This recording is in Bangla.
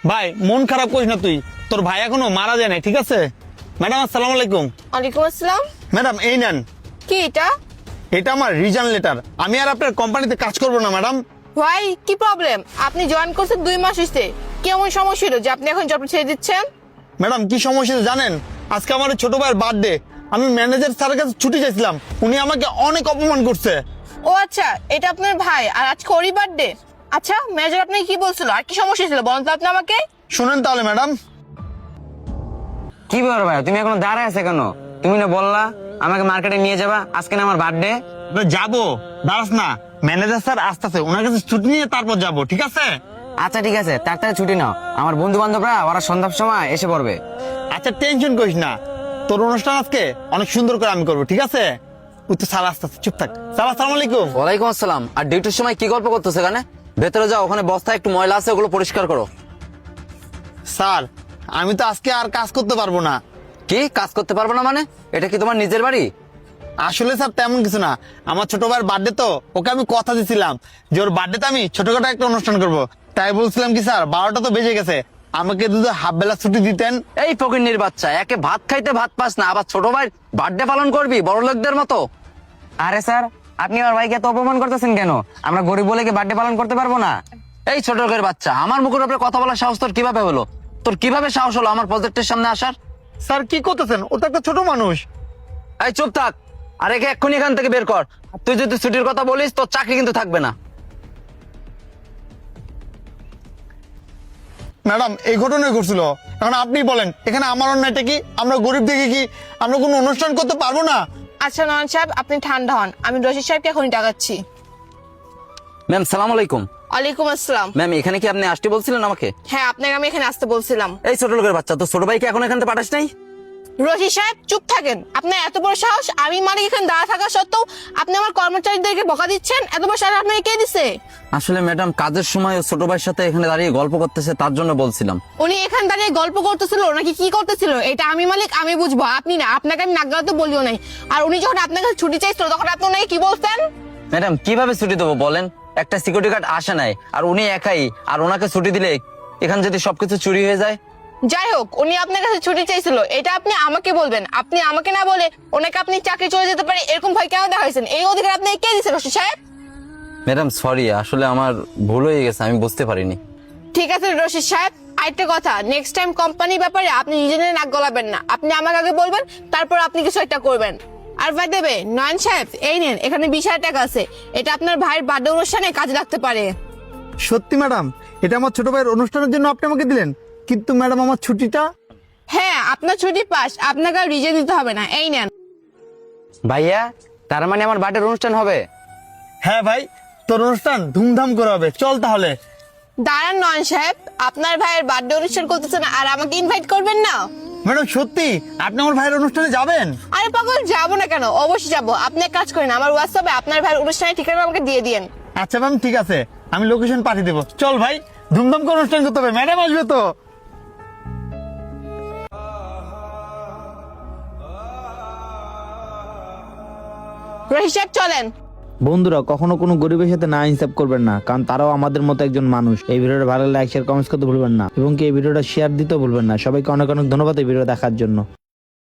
ভাই মন খারাপ করিস না তুই, তোর ভাই এখনো মারা যায় নাই, ঠিক আছে? ম্যাডাম আসসালামু আলাইকুম। ওয়ালাইকুম আসসালাম। ম্যাডাম এই নেন, কি এটা? এটা আমার রিজাইন লেটার। আমি আর আপনার কোম্পানিতে কাজ করব না ম্যাডাম। ভাই কি প্রবলেম? আপনি জয়েন করছেন 2 মাস হইছে, কেমন সমস্যা হলো যে আপনি এখন জব ছেড়ে দিচ্ছেন? ম্যাডাম কি সমস্যা জানেন? আজকে আমার ছোট ভাইয়ের বার্থডে, আমি ম্যানেজার স্যারের কাছে ছুটি চাইছিলাম, উনি আমাকে অনেক অপমান করছে। ও আচ্ছা, এটা আপনার ভাই আর আজকে ওরই বার্থডে। আচ্ছা ম্যানেজার আপনাকে কি বলছিল আর কি সমস্যা ছিল বলেন তো আপনি আমাকে। শুনেন তাহলে ম্যাডাম। কি ব্যাপার ভাই, তুমি এখনো দাঁড়ায় আছে কেন? তুমি না বললা আমাকে মার্কেটে নিয়ে যাবা, আজকে না আমার বার্থডে। যাবো, দাঁড়াস না, ম্যানেজার স্যার আসতেছে, ওনার কাছে ছুটি নিয়ে তারপর যাবো, ঠিক আছে? আচ্ছা ঠিক আছে, তাড়াতাড়ি ছুটি নাও, আমার বন্ধু বান্ধবরা ওরা সন্ধ্যার সময় এসে পড়বে। আচ্ছা টেনশন করিস না, তোর অনুষ্ঠান আজকে অনেক সুন্দর করে আমি করবো, ঠিক আছে? ওই তো স্যার আসতেছে, চুপ থাক। স্যার আসসালামু আলাইকুম। ওয়ালাইকুম আসসালাম। আর ডিউটির সময় কি গল্প করতেছে এখানে? ভেতরে যাও, ওখানে বস্তায় একটু ময়লা আছে, ওগুলো পরিষ্কার করো। স্যার আমি তো আজকে আর কাজ করতে পারবো না। কি কাজ করতে পারবো না মানে? এটা কি তোমার নিজের বাড়ি? আসলে স্যার তেমন কিছু না, আমার ছোট ভাইয়ের বার্থডে তো, ওকে আমি কথা দিছিলাম যে ওর বার্থডেতে আমি ছোটখাটো একটা অনুষ্ঠান করব। তাই বলছিলাম কি স্যার, 12টা তো বেজে গেছে, আমাকে যদি হাফ বেলা ছুটি দিতেন। এই ফকিন্নির বাচ্চা, একে ভাত খাইতে ভাত পাস না, আবার ছোট ভাই বার্থডে পালন করবি বড় লোকদের মতো? আরে স্যার, আপনি আমার ভাইকে এত অপমান করতেছেন কেন? আমরা গরিব বলে কি বার্থডে পালন করতে পারবো না? এই ছোট লোকের বাচ্চা, আমার মুখের উপরে কথা বলার সাহস তোর কিভাবে হলো? তোর কিভাবে সাহস হলো আমার প্রজেক্টের সামনে আসার? স্যার কি করতেছেন, ও তো একটা ছোট মানুষ। এই চুপ থাক, আর একে এক্ষুনি এখান থেকে বের কর। আর তুই যদি ছুটির কথা বলিস তোর চাকরি কিন্তু থাকবে না। ম্যাডাম এই ঘটনাই ঘটছিল, এখন আপনি বলেন এখানে আমার অন্যায়টা কি? আমরা গরিব দেখে কি আমরা কোনো অনুষ্ঠান করতে পারবো না? আচ্ছা নয়ন সাহেব আপনি ঠান্ডা হন, আমি রশিদ সাহেবকে এখনই ডাকাচ্ছি। ম্যাম সালাম আলাইকুম। ওয়ালাইকুম আসসালাম। ম্যাম এখানে কি আপনি আসতে বলছিলেন আমাকে? হ্যাঁ আপনাকে আমি এখানে আসতে বলছিলাম। এই ছোট লোকের বাচ্চা, তো ছোট ভাইকে এখন এখান থেকে পাঠাস নাই? রশিদ সাহেব চুপ থাকেন, আপনার এত বড় সাহস, আমি মালিক এখানে দাঁড়া থাকা সত্ত্বেও আপনি আমার কর্মচারীদেরকে বকা দিচ্ছেন? এত বড় সাহস আপনাকে কে দিছে? আসলে ম্যাডাম কাজের সময় ও ছোট ভাইয়ের সাথে এখানে দাঁড়িয়ে গল্প করতেছে, তার জন্য বলছিলাম। উনি এখানে দাঁড়িয়ে গল্প করতেছিল নাকি কি করতেছিল এটা আমি মালিক আমি বুঝবো, আপনি না। আপনাকে আমি নাক গলাতে বলিও নাই। আর উনি যখন আপনার কাছে ছুটি চাইছিল তখন আপনি ওনাকে কি বলতেন? ম্যাডাম কিভাবে ছুটি দেবো বলেন? একটা সিকিউরিটি গার্ড আসে নাই, আর উনি একাই, আর ওনাকে ছুটি দিলে এখানে যদি সবকিছু চুরি হয়ে যায়? যাই হোক, উনি আপনার কাছে ছুটি চাইছিল, এটা আপনি আমাকে বলবেন। আপনি আমাকে না বলে ওনাকে আপনি চাকরি চলে যেতে পারে এরকম ভয় কেন দেখাইছেন? এই অধিকার আপনি কে দিয়েছেন রশিদ সাহেব? ম্যাডাম সরি, আসলে আমার ভুল হয়ে গেছে, আমি বুঝতে পারিনি। ঠিক আছে রশিদ সাহেব, আরেকটা কথা, নেক্সট টাইম কোম্পানির ব্যাপারে আপনি নিজেদের নাক গলাবেন না। আপনি আমাকে আগে বলবেন, তারপর আপনি কিছু একটা করবেন। আর ভাই দেবে নয়ন সাহেব, এই নেন, এখানে 20,000 টাকা আছে, এটা আপনার ভাইয়ের বার্থডে অনুষ্ঠানে কাজে লাগতে পারে। সত্যি ম্যাডাম, এটা আমার ছোট ভাইয়ের অনুষ্ঠানের জন্য আপনি আমাকে দিলেন, কিন্তু ম্যাডাম আমার ছুটিটা? হ্যাঁ আপনার ছুটি পাস, আপনাকে আর রিজেক্ট দিতে হবে না, এই নেন। ভাইয়া, তার মানে আমার বার্থডে অনুষ্ঠান হবে? হ্যাঁ ভাই, তোর অনুষ্ঠান ধুমধাম করে হবে, চল তাহলে। দাঁড়ান নয়ন সাহেব, আপনার ভাইয়ের বার্থডে অনুষ্ঠান করতেছেন আর আমাকে ইনভাইট করবেন না? ম্যাডাম সত্যি আপনি আমার ভাইয়ের অনুষ্ঠানে যাবেন? আরে পাগল, যাবো না কেন, অবশ্যই যাবো। আপনি এক কাজ করেন, আমার হোয়াটসঅ্যাপে আপনার ভাইয়ের অনুষ্ঠানের ঠিকানা আমাকে দিয়ে দিন। আচ্ছা ম্যাম ঠিক আছে, আমি লোকেশন পাঠিয়ে দেবো। চল ভাই, ধুমধাম করে অনুষ্ঠান করতে হবে, ম্যাডাম আসবে তো। রশিদ সাহেব চলেন। বন্ধুরা কখনো কোনো গরিবের সাথে না ইনসাফ করবেন না, কারণ তারাও আমাদের মতো একজন মানুষ। এই ভিডিওটা ভালো লাগলে লাইক শেয়ার কমেন্টস করতে ভুলবেন না, এবং কি এই ভিডিওটা শেয়ার দিতেও ভুলবেন না। সবাইকে অনেক অনেক ধন্যবাদ এই ভিডিও দেখার জন্য।